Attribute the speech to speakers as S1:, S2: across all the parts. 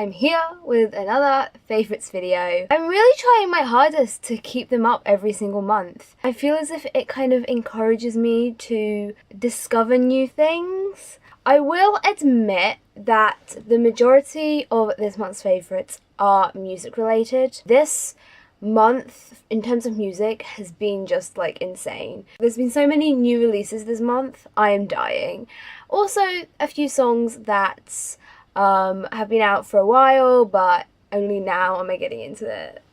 S1: I'm here with another favourites video. I'm really trying my hardest to keep them up every single month. I feel as if it kind of encourages me to discover new things. I will admit that the majority of this month's favourites are music related. This month in terms of music has been just like insane. There's been so many new releases this month, I am dying. Also a few songs that have been out for a while, but only now am I getting into it.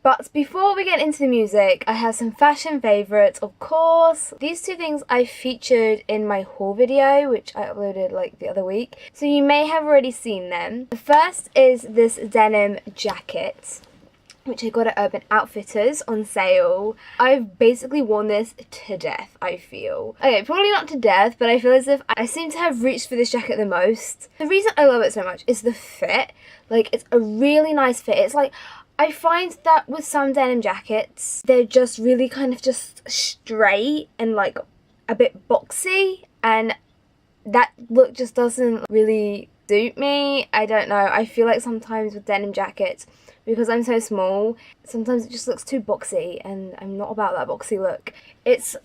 S1: But before we get into the music, I have some fashion favourites, of course. These two things I featured in my haul video, which I uploaded like the other week, so you may have already seen them. The first is this denim jacket, which I got at Urban Outfitters on sale. I've basically worn this to death, I feel. Okay, probably not to death, but I feel as if I seem to have reached for this jacket the most. The reason I love it so much is the fit. Like, it's a really nice fit. It's like, I find that with some denim jackets, they're just really kind of just straight and like a bit boxy, and that look just doesn't really suit me. I don't know, I feel like sometimes with denim jackets, because I'm so small, sometimes it just looks too boxy, and I'm not about that boxy look. It's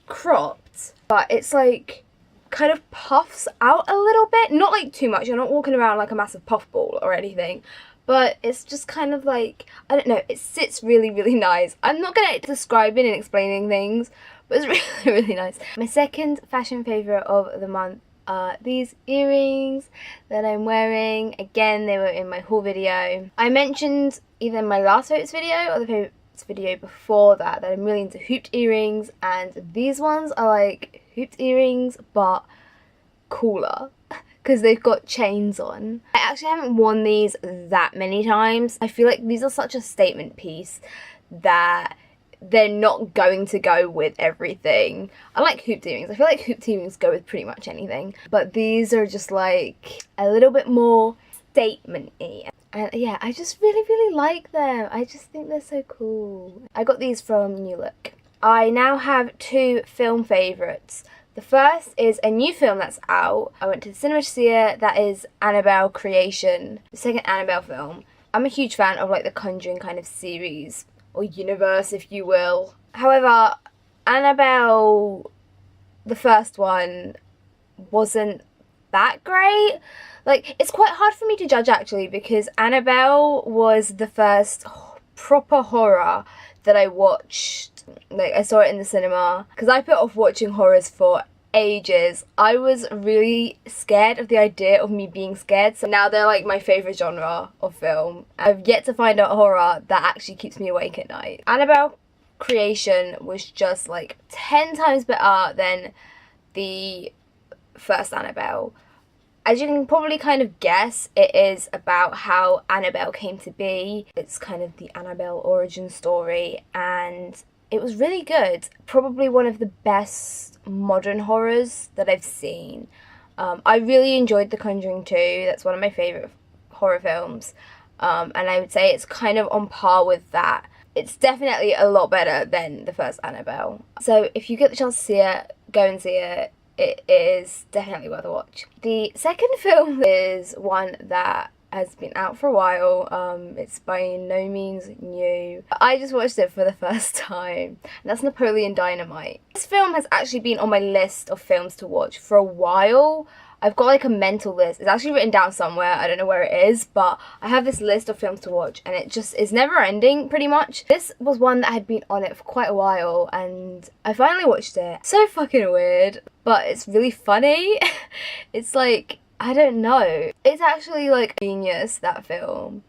S1: cropped, but it's like kind of puffs out a little bit, not like too much. You're not walking around like a massive puffball or anything, but it's just kind of like, I don't know, it sits really, really nice. I'm not gonna describe it and explaining things, but it's really, really nice. My second fashion favourite of the month are these earrings that I'm wearing. Again, they were in my haul video. I mentioned either in my last favourites video or the favourites video before that I'm really into hooped earrings, and these ones are like hooped earrings but cooler because they've got chains on. I actually haven't worn these that many times. I feel like these are such a statement piece that they're not going to go with everything. I like hooped earrings. I feel like hooped earrings go with pretty much anything. But these are just like a little bit more statement-y. And yeah, I just really, really like them. I just think they're so cool. I got these from New Look. I now have two film favourites. The first is a new film that's out. I went to the cinema to see it. That is Annabelle Creation, the second Annabelle film. I'm a huge fan of like the Conjuring kind of series, or universe if you will. However, Annabelle, the first one, wasn't that great. Like, it's quite hard for me to judge actually, because Annabelle was the first proper horror that I watched. Like, I saw it in the cinema because I put off watching horrors for ages. I was really scared of the idea of me being scared, so now they're like my favourite genre of film. I've yet to find a horror that actually keeps me awake at night. Annabelle Creation was just like 10 times better than the first Annabelle. As you can probably kind of guess, it is about how Annabelle came to be. It's kind of the Annabelle origin story, and it was really good. Probably one of the best modern horrors that I've seen. I really enjoyed The Conjuring 2. That's one of my favourite horror films. And I would say it's kind of on par with that. It's definitely a lot better than the first Annabelle. So if you get the chance to see it, go and see it. It is definitely worth a watch. The second film is one that has been out for a while. It's by no means new. I just watched it for the first time, and that's Napoleon Dynamite. This film has actually been on my list of films to watch for a while. I've got like a mental list. It's actually written down somewhere. I don't know where it is, but I have this list of films to watch, and it just is never ending pretty much. This was one that had been on it for quite a while, and I finally watched it. So fucking weird, but it's really funny. It's like, I don't know. It's actually like genius, that film.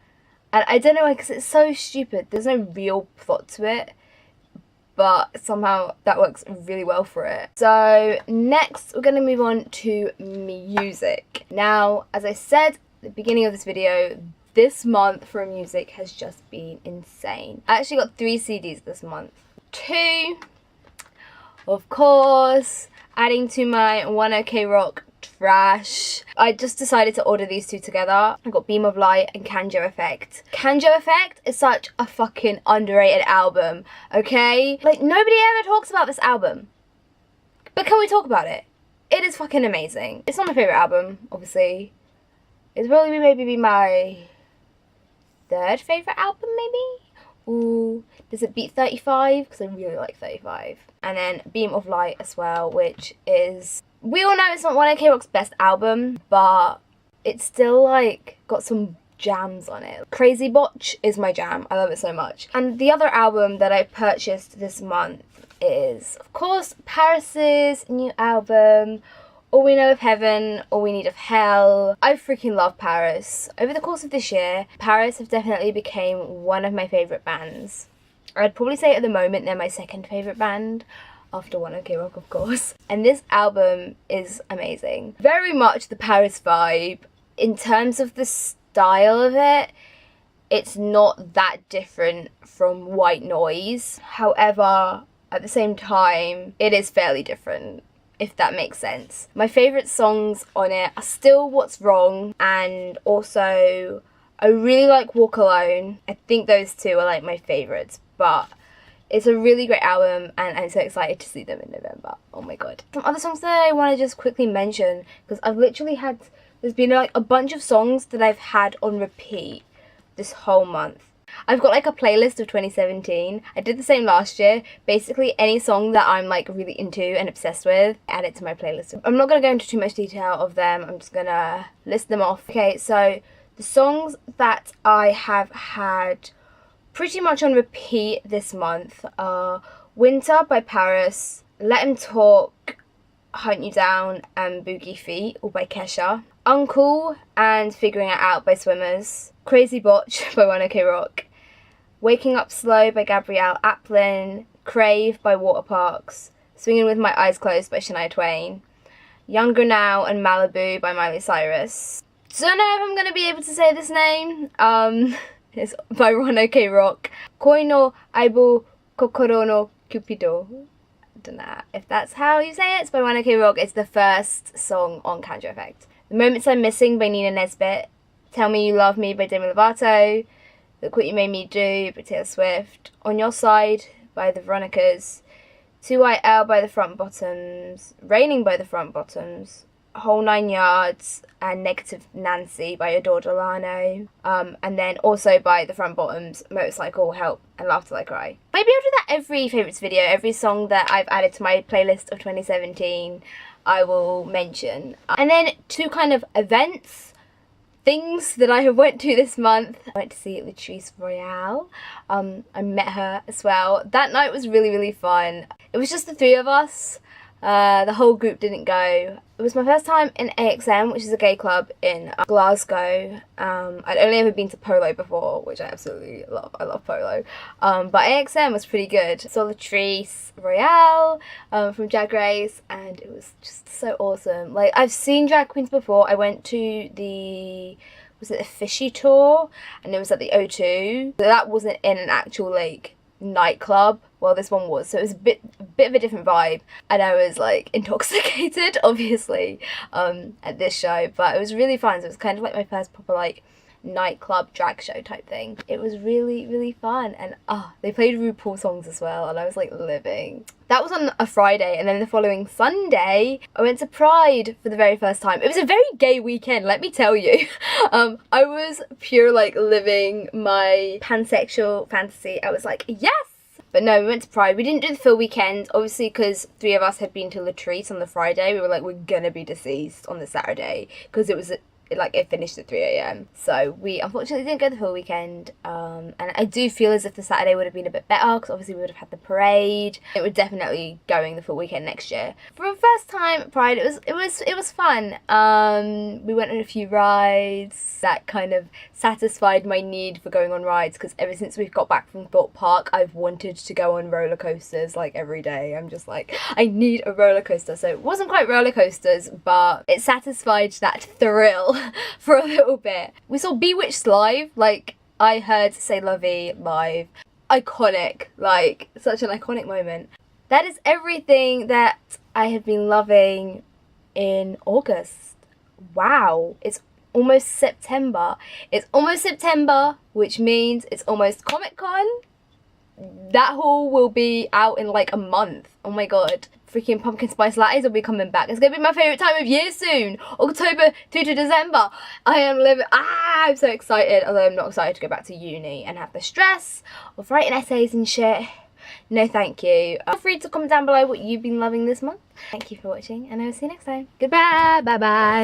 S1: And I don't know why, because it's so stupid. There's no real plot to it, but somehow that works really well for it. So next we're going to move on to music. Now, as I said at the beginning of this video, this month for music has just been insane. I actually got 3 CDs this month. 2, of course, adding to my 1OK Rock trash. I just decided to order these two together. I got Beam of Light and Kanjo Effect. Kanjo Effect is such a fucking underrated album, okay? Like, nobody ever talks about this album. But can we talk about it? It is fucking amazing. It's not my favourite album, obviously. It's probably maybe be my third favourite album, maybe? Ooh, does it beat 35? Because I really like 35. And then Beam of Light as well, which is... We all know it's not one of K-Rock's best album, but it's still, like, got some jams on it. Crazy Botch is my jam. I love it so much. And the other album that I purchased this month is, of course, Paris's new album, All We Know of Heaven, All We Need of Hell. I freaking love Paris. Over the course of this year, Paris have definitely became one of my favourite bands. I'd probably say at the moment they're my second favourite band, after One OK Rock, of course. And this album is amazing. Very much the Paris vibe. In terms of the style of it, it's not that different from White Noise. However, at the same time, it is fairly different, if that makes sense. My favourite songs on it are still What's Wrong, and also I really like Walk Alone. I think those two are like my favourites, but it's a really great album and I'm so excited to see them in November. Oh my god. Some other songs that I want to just quickly mention, because I've literally had, there's been like a bunch of songs that I've had on repeat this whole month. I've got like a playlist of 2017. I did the same last year. Basically any song that I'm like really into and obsessed with, add it to my playlist. I'm not going to go into too much detail of them. I'm just going to list them off. Okay, so the songs that I have had pretty much on repeat this month are Winter by Paris, Let Him Talk, Hunt You Down and Boogie Feet, all by Kesha, Uncle and Figuring It Out by Swimmers, Crazy Botch by One OK Rock, Waking Up Slow by Gabrielle Aplin, Crave by Waterparks, Swinging With My Eyes Closed by Shania Twain, Younger Now and Malibu by Miley Cyrus. Don't know if I'm going to be able to say this name. It's by One OK Rock. Koi no Aibo Kokoro no Cupido. I don't know if that's how you say it. It's by One OK Rock. It's the first song on Kanjo Effect. The Moments I'm Missing by Nina Nesbitt. Tell Me You Love Me by Demi Lovato. Look What You Made Me Do by Taylor Swift. On Your Side by the Veronicas. 2IL by the Front Bottoms. Raining by the Front Bottoms. Whole 9 Yards and Negative Nancy by Adore Delano, and then also by the Front Bottoms, Motorcycle, Help and Laugh Till I Cry. Maybe I'll do that every favourites video. Every song that I've added to my playlist of 2017 I will mention. And then two kind of events, things that I have went to this month. I went to see LATRICE ROYALE. I met her as well. That night was really, really fun. It was just the three of us. The whole group didn't go. It was my first time in AXM, which is a gay club in Glasgow. I'd only ever been to Polo before, which I absolutely love. I love Polo. But AXM was pretty good. Saw LATRICE ROYALE from Drag Race, and it was just so awesome. Like, I've seen drag queens before. I went to the... was it a Fishy tour? And it was at the O2. So that wasn't in an actual, like, nightclub. Well, this one was, so it was a bit of a different vibe, and I was like intoxicated obviously at this show, but it was really fun. So it was kind of like my first proper like nightclub drag show type thing. It was really, really fun, and they played RuPaul songs as well, and I was like living. That was on a Friday, and then the following Sunday I went to Pride for the very first time. It was a very gay weekend, let me tell you. I was pure like living my pansexual fantasy. I was like, yes! But no, we went to Pride. We didn't do the full weekend, obviously, because three of us had been to LATRICE on the Friday. We were like, we're gonna be deceased on the Saturday, because it was like it finished at 3 AM. So we unfortunately didn't go the full weekend, and I do feel as if the Saturday would have been a bit better, because obviously we would have had the parade. It would definitely going the full weekend next year. For a first time at Pride, it was fun. We went on a few rides that kind of satisfied my need for going on rides, because ever since we've got back from Thorpe Park, I've wanted to go on roller coasters like every day. I'm just like, I need a roller coaster. So it wasn't quite roller coasters, but it satisfied that thrill for a little bit. We saw Bewitched live. Like, I heard Say La Vie live. Iconic, like such an iconic moment. That is everything that I have been loving in August. Wow, it's almost September. It's almost September, which means it's almost Comic Con. That haul will be out in like a month. Oh my god. freaking pumpkin spice lattes will be coming back. It's gonna be my favourite time of year soon. October through to December. I'm so excited, although I'm not excited to go back to uni and have the stress of writing essays and shit. No thank you. Feel free to comment down below what you've been loving this month. Thank you for watching, and I will see you next time. Goodbye, bye bye.